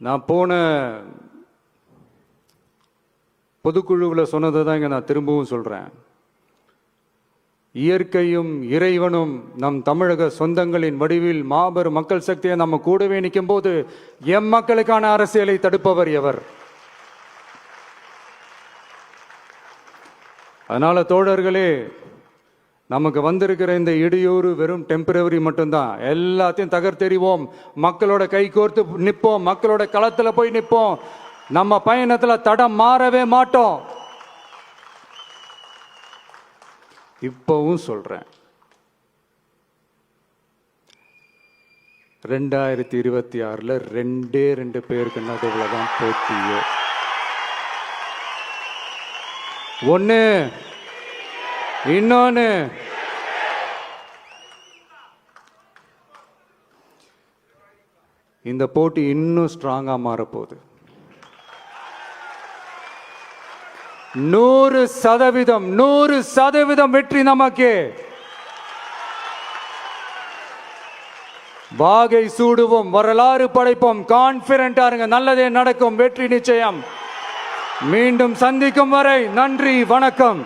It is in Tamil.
நான் போன பொதுக்குழுவில் சொன்னதை தான் இங்கே நான் திரும்பவும் சொல்கிறேன். இயற்கையும் இறைவனும் நம் தமிழக சொந்தங்களின் வடிவில் மாபெரும் மக்கள் சக்தியை நம்ம கூடவே நிற்கும் போது எம் மக்களுக்கான அரசியலை தடுப்பவர் எவர்? அதனால தோழர்களே, நமக்கு வந்திருக்கிற இந்த இடையூறு வெறும் டெம்பரவரி மட்டும்தான். எல்லாத்தையும் தகர்த்தெறிவோம், மக்களோட கை கோர்த்து நிற்போம், மக்களோட களத்துல போய் நிற்போம். நம்ம பயணத்துல தடம் மாறவே மாட்டோம். இப்பவும் சொல்றேன், 2026 2 பேருக்கு நடுவில் தான் போட்டியே. ஒண்ணு, இன்னொன்னு இந்த போட்டி இன்னும் ஸ்ட்ராங்கா மாறப்போகுது. 100% வெற்றி நமக்கு. வாகை சூடுவோம், வரலாறு படைப்போம். கான்பிடென்டா இருங்க, நல்லதே நடக்கும், வெற்றி நிச்சயம். மீண்டும் சந்திக்கும் வரை நன்றி, வணக்கம்.